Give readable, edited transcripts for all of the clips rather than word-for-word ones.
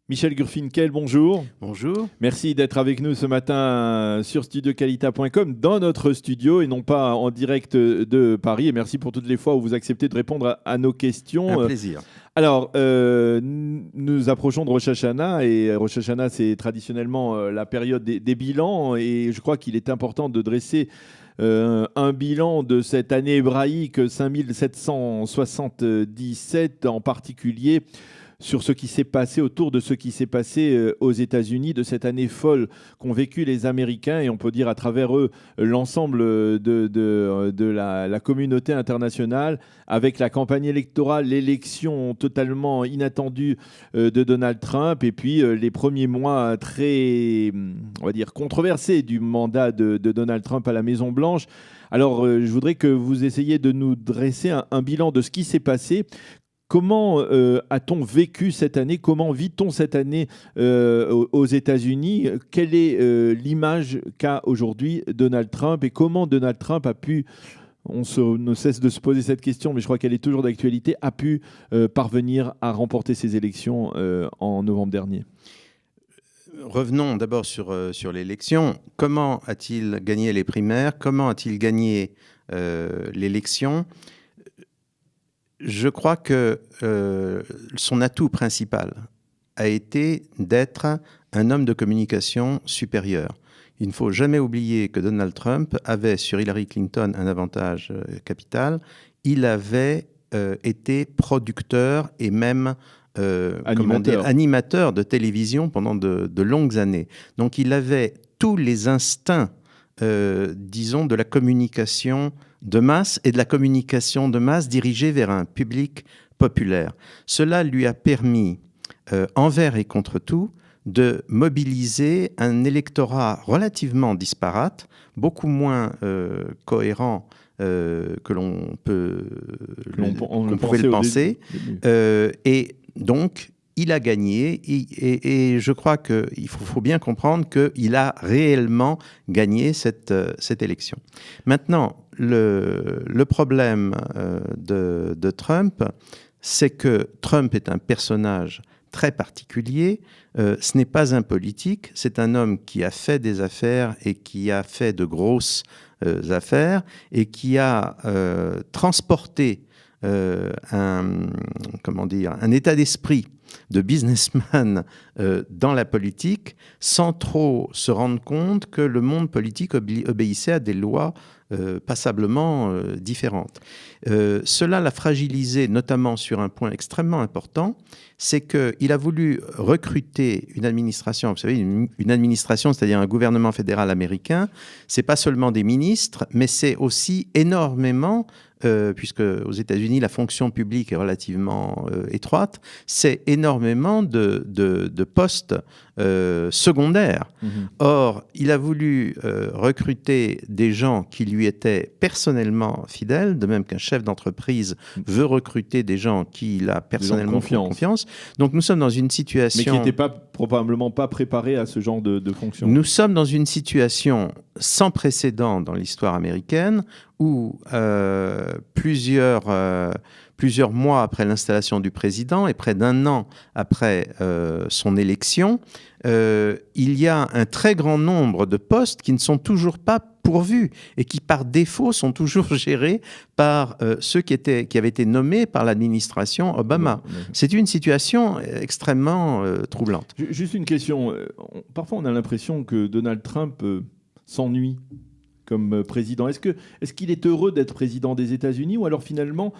Michel Gurfinkel, bonjour. Bonjour. Merci d'être avec nous ce matin sur studioqualita.com, dans notre studio et non pas en direct de Paris. Et merci pour toutes les fois où vous acceptez de répondre à nos questions. Un plaisir. Alors, nous approchons de Rosh Hashanah et Rosh Hashanah, c'est traditionnellement la période des bilans et je crois qu'il est important de dresser un bilan de cette année hébraïque 5777 en particulier sur ce qui s'est passé, autour de ce qui s'est passé aux États-Unis, de cette année folle qu'ont vécu les Américains et on peut dire à travers eux l'ensemble de la communauté internationale avec la campagne électorale, l'élection totalement inattendue de Donald Trump et puis les premiers mois très, on va dire, controversés du mandat de Donald Trump à la Maison-Blanche. Alors, je voudrais que vous essayiez de nous dresser un bilan de ce qui s'est passé. Comment a-t-on vécu cette année? Comment vit-on cette année aux États-Unis? Quelle est l'image qu'a aujourd'hui Donald Trump et comment Donald Trump a pu, ne cesse de se poser cette question, mais je crois qu'elle est toujours d'actualité, a pu parvenir à remporter ces élections en novembre dernier? Revenons d'abord sur l'élection. Comment a-t-il gagné les primaires? Comment a-t-il gagné l'élection? Je crois que son atout principal a été d'être un homme de communication supérieur. Il ne faut jamais oublier que Donald Trump avait sur Hillary Clinton un avantage capital. Il avait été producteur et même animateur de télévision pendant de longues années. Donc il avait tous les instincts, disons, de la communication de masse et de la communication de masse dirigée vers un public populaire. Cela lui a permis, envers et contre tout, de mobiliser un électorat relativement disparate, beaucoup moins cohérent que l'on pouvait le penser. Et donc, il a gagné et je crois qu'il faut bien comprendre qu'il a réellement gagné cette élection. Maintenant, le problème de Trump, c'est que Trump est un personnage très particulier. Ce n'est pas un politique, c'est un homme qui a fait des affaires et qui a fait de grosses affaires et qui a transporté un état d'esprit de businessman dans la politique sans trop se rendre compte que le monde politique obéissait à des lois passablement différentes. Cela l'a fragilisé notamment sur un point extrêmement important, c'est qu'il a voulu recruter une administration, vous savez, une administration, c'est-à-dire un gouvernement fédéral américain, c'est pas seulement des ministres, mais c'est aussi énormément puisque aux États-Unis, la fonction publique est relativement étroite, c'est énormément de postes secondaires. Or, il a voulu recruter des gens qui lui étaient personnellement fidèles, de même qu'un chef d'entreprise veut recruter des gens qui il a personnellement confiance. Donc, nous sommes dans une situation... Mais qui n'étaient probablement pas préparés à ce genre de fonction. Nous sommes dans une situation sans précédent dans l'histoire américaine où plusieurs mois après l'installation du président et près d'un an après son élection, il y a un très grand nombre de postes qui ne sont toujours pas pourvus et qui, par défaut, sont toujours gérés par ceux qui avaient été nommés par l'administration Obama. C'est une situation extrêmement troublante. Juste une question. Parfois, on a l'impression que Donald Trump s'ennuie comme président. Est-ce qu'il est heureux d'être président des États-Unis ou alors finalement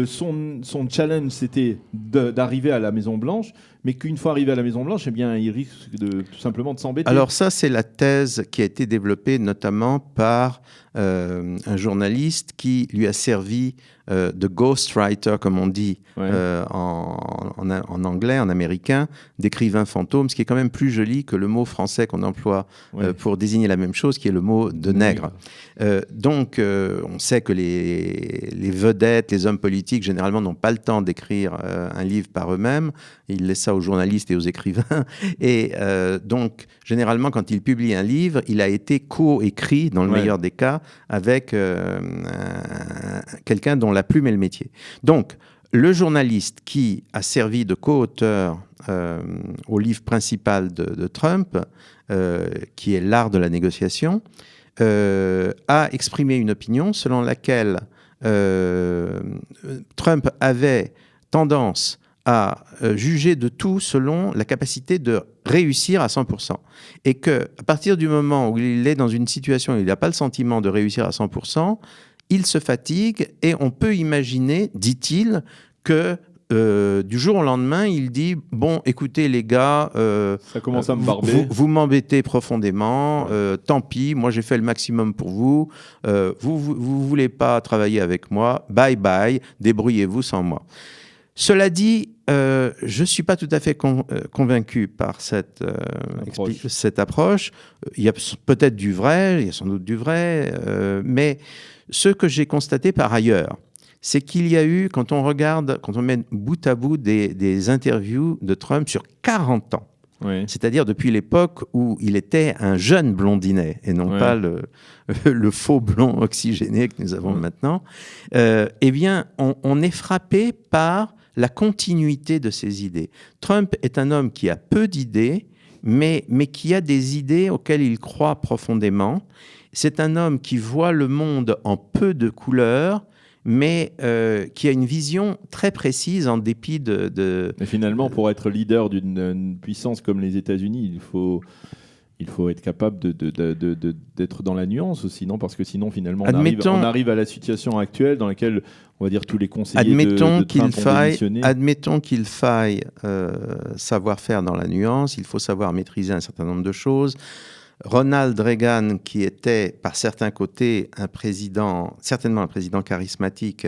son challenge c'était d'arriver à la Maison-Blanche, mais qu'une fois arrivé à la Maison-Blanche, eh bien, il risque tout simplement de s'embêter. Alors ça, c'est la thèse qui a été développée notamment par un journaliste qui lui a servi de ghostwriter, comme on dit en anglais, en américain, d'écrivain fantôme, ce qui est quand même plus joli que le mot français qu'on emploie pour désigner la même chose, qui est le mot de nègre. Donc, on sait que les vedettes, les hommes politiques, généralement, n'ont pas le temps d'écrire un livre par eux-mêmes. Ils laissent ça aux journalistes et aux écrivains. Et donc, généralement, quand il publie un livre, il a été co-écrit, dans le meilleur des cas, avec quelqu'un dont la plume est le métier. Donc, le journaliste qui a servi de co-auteur au livre principal de Trump, qui est L'art de la négociation, a exprimé une opinion selon laquelle Trump avait tendance à juger de tout selon la capacité de réussir à 100%. Et qu'à partir du moment où il est dans une situation où il n'a pas le sentiment de réussir à 100%, il se fatigue et on peut imaginer, dit-il, que du jour au lendemain, il dit « Bon, écoutez les gars, ça commence à me barber. Vous m'embêtez profondément, tant pis, moi j'ai fait le maximum pour vous, vous voulez pas travailler avec moi, bye bye, débrouillez-vous sans moi ». Cela dit, je ne suis pas tout à fait convaincu par cette approche. Il y a peut-être du vrai, il y a sans doute du vrai, mais ce que j'ai constaté par ailleurs, c'est qu'il y a eu, quand on met bout à bout des interviews de Trump sur 40 ans, oui. C'est-à-dire depuis l'époque où il était un jeune blondinet et non pas le faux blond oxygéné que nous avons maintenant, eh bien, on est frappé par la continuité de ses idées. Trump est un homme qui a peu d'idées, mais qui a des idées auxquelles il croit profondément. C'est un homme qui voit le monde en peu de couleurs, mais qui a une vision très précise en dépit Mais finalement, pour être leader d'une puissance comme les États-Unis, il faut être capable d'être dans la nuance aussi, non ? Parce que sinon, finalement, on arrive à la situation actuelle dans laquelle, on va dire, tous les conseillers de Trump ont démissionné. Admettons qu'il faille savoir faire dans la nuance, il faut savoir maîtriser un certain nombre de choses. Ronald Reagan, qui était par certains côtés certainement un président charismatique,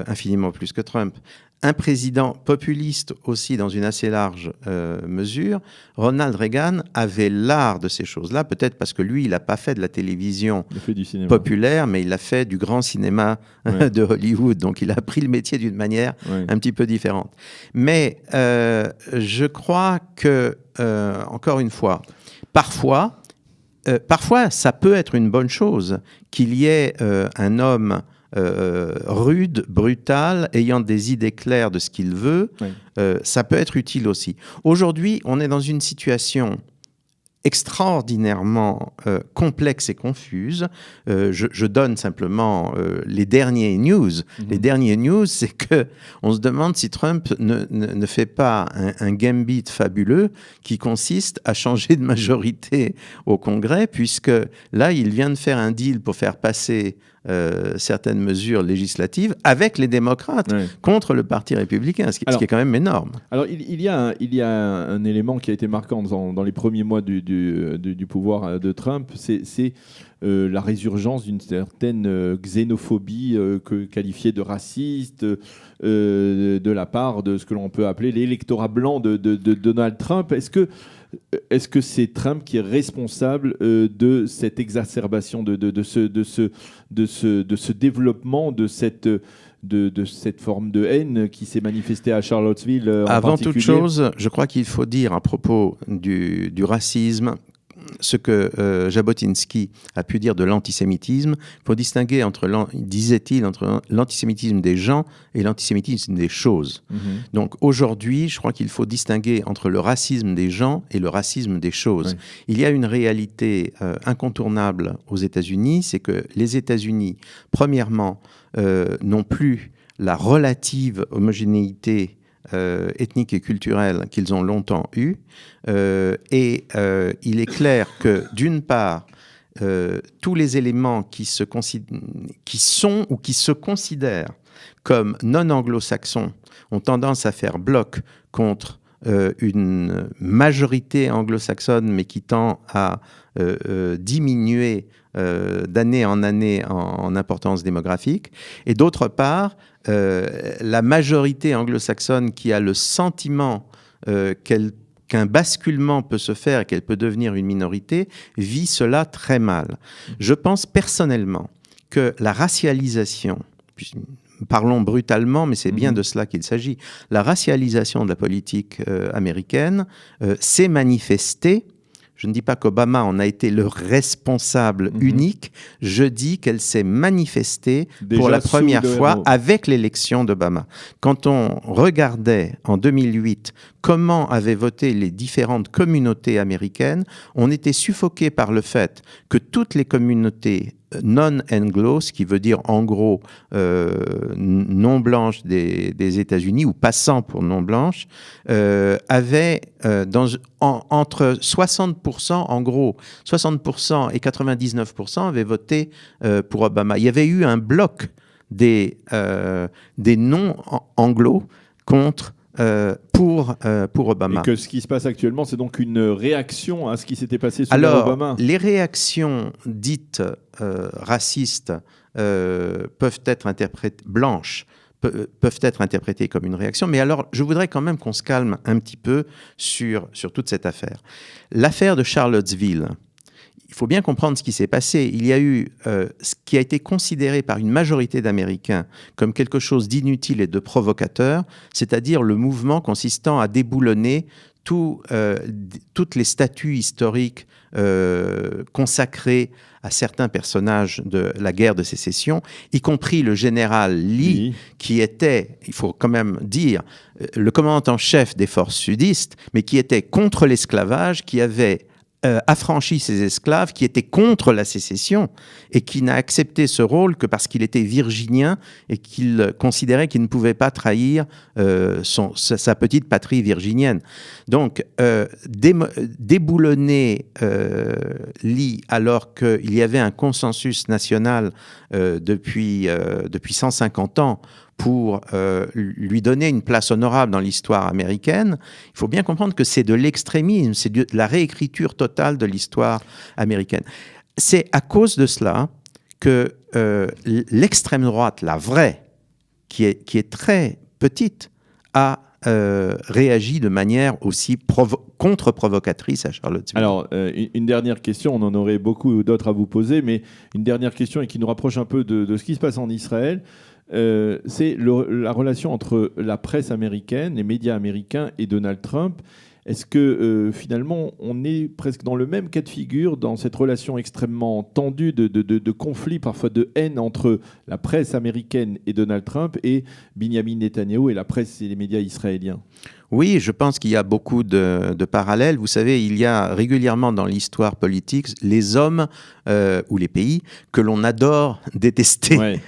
infiniment plus que Trump, un président populiste aussi dans une assez large mesure, Ronald Reagan avait l'art de ces choses-là, peut-être parce que lui, il n'a pas fait de la télévision populaire, mais il a fait du grand cinéma de Hollywood, donc il a appris le métier d'une manière un petit peu différente. Mais je crois que, encore une fois, parfois, ça peut être une bonne chose qu'il y ait un homme rude, brutal, ayant des idées claires de ce qu'il veut. Ça peut être utile aussi. Aujourd'hui, on est dans une situation extraordinairement complexe et confuse. Je donne simplement les derniers news. Les derniers news, c'est qu'on se demande si Trump ne fait pas un gambit fabuleux qui consiste à changer de majorité au Congrès, puisque là, il vient de faire un deal pour faire passer certaines mesures législatives avec les démocrates contre le Parti républicain, ce qui est quand même énorme. Alors, il y a un élément qui a été marquant dans les premiers mois du pouvoir de Trump, c'est la résurgence d'une certaine xénophobie qualifiée de raciste de la part de ce que l'on peut appeler l'électorat blanc de Donald Trump. Est-ce que c'est Trump qui est responsable de cette exacerbation, de ce développement, de cette forme de haine qui s'est manifestée à Charlottesville en Avant particulier ? toute chose, je crois qu'il faut dire à propos du racisme ce que Jabotinsky a pu dire de l'antisémitisme. Il faut distinguer disait-il, entre l'antisémitisme des gens et l'antisémitisme des choses. Donc aujourd'hui, je crois qu'il faut distinguer entre le racisme des gens et le racisme des choses. Il y a une réalité incontournable aux États-Unis, c'est que les États-Unis, premièrement, n'ont plus la relative homogénéité ethnique et culturelle qu'ils ont longtemps eue. Et il est clair que, d'une part, tous les éléments qui sont ou qui se considèrent comme non anglo-saxons ont tendance à faire bloc contre une majorité anglo-saxonne, mais qui tend à diminuer d'année en année en importance démographique. Et d'autre part, la majorité anglo-saxonne qui a le sentiment qu'un basculement peut se faire et qu'elle peut devenir une minorité, vit cela très mal. Je pense personnellement que la racialisation, parlons brutalement, mais c'est bien de cela qu'il s'agit, la racialisation de la politique américaine s'est manifestée je ne dis pas qu'Obama en a été le responsable unique, je dis qu'elle s'est manifestée Déjà pour la sous première le fois héros. avec l'élection d'Obama. Quand on regardait en 2008 comment avaient voté les différentes communautés américaines, on était suffoqué par le fait que toutes les communautés non-anglo, ce qui veut dire en gros non blanches des États-Unis ou passant pour non blanches, avaient entre 60%, en gros 60% et 99% avaient voté pour Obama. Il y avait eu un bloc des non-anglo contre pour Obama. Et que ce qui se passe actuellement, c'est donc une réaction à ce qui s'était passé sous Alors, Obama. les réactions dites racistes peuvent être interprétées, blanches, peuvent être interprétées comme une réaction. Mais alors, je voudrais quand même qu'on se calme un petit peu sur toute cette affaire. L'affaire de Charlottesville, il faut bien comprendre ce qui s'est passé. Il y a eu ce qui a été considéré par une majorité d'Américains comme quelque chose d'inutile et de provocateur, c'est-à-dire le mouvement consistant à déboulonner toutes les statues historiques consacrées à certains personnages de la guerre de sécession, y compris le général Lee, qui était, il faut quand même dire, le commandant en chef des forces sudistes, mais qui était contre l'esclavage, qui avait affranchi ses esclaves, qui étaient contre la sécession et qui n'a accepté ce rôle que parce qu'il était virginien et qu'il considérait qu'il ne pouvait pas trahir sa petite patrie virginienne. Donc, déboulonner Lee alors qu'il y avait un consensus national depuis 150 ans pour lui donner une place honorable dans l'histoire américaine, il faut bien comprendre que c'est de l'extrémisme, c'est de la réécriture totale de l'histoire américaine. C'est à cause de cela que l'extrême droite, la vraie, qui est très petite, a réagi de manière aussi contre-provocatrice à Charlottesville. Alors, une dernière question, on en aurait beaucoup d'autres à vous poser, mais une dernière question et qui nous rapproche un peu de ce qui se passe en Israël. C'est la relation entre la presse américaine, les médias américains et Donald Trump. Est-ce que finalement on est presque dans le même cas de figure, dans cette relation extrêmement tendue de conflit, parfois de haine entre la presse américaine et Donald Trump et Binyamin Netanyahou et la presse et les médias israéliens? Oui, je pense qu'il y a beaucoup de parallèles. Vous savez, il y a régulièrement dans l'histoire politique les hommes ou les pays que l'on adore détester. Ouais.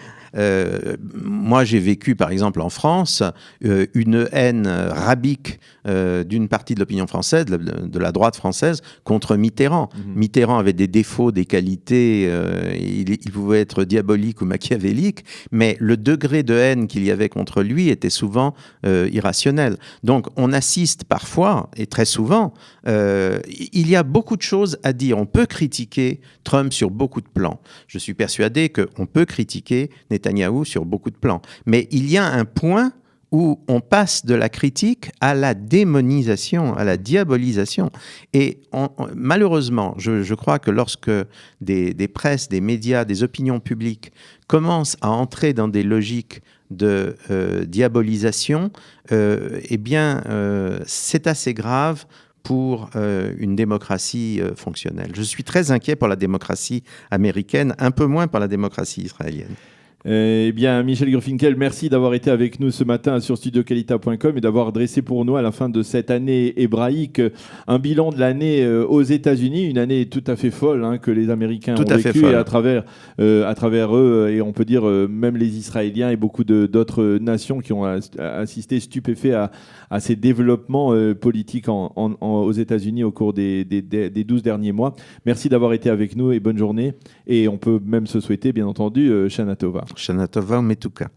Moi, j'ai vécu, par exemple, en France, une haine rabique d'une partie de l'opinion française, de la droite française, contre Mitterrand. Mitterrand avait des défauts, des qualités, il pouvait être diabolique ou machiavélique, mais le degré de haine qu'il y avait contre lui était souvent irrationnel. Donc, on assiste parfois, et très souvent, il y a beaucoup de choses à dire. On peut critiquer Trump sur beaucoup de plans. Je suis persuadé qu'on peut critiquer Netanyahou sur beaucoup de plans. Mais il y a un point où on passe de la critique à la démonisation, à la diabolisation. Et malheureusement, je crois que lorsque des presses, des médias, des opinions publiques commencent à entrer dans des logiques de diabolisation, eh bien, c'est assez grave pour une démocratie fonctionnelle. Je suis très inquiet pour la démocratie américaine, un peu moins pour la démocratie israélienne. Eh bien, Michel Gruffinkel, merci d'avoir été avec nous ce matin sur studioqualita.com et d'avoir dressé pour nous, à la fin de cette année hébraïque, un bilan de l'année aux États-Unis, une année tout à fait folle que les Américains ont vécue, et à travers eux, et on peut dire même les Israéliens et beaucoup d'autres nations qui ont assisté stupéfaits à ces développements politiques aux États-Unis au cours des 12 derniers mois. Merci d'avoir été avec nous et bonne journée. Et on peut même se souhaiter, bien entendu, Shana Tova. Shana Tova, Metuka.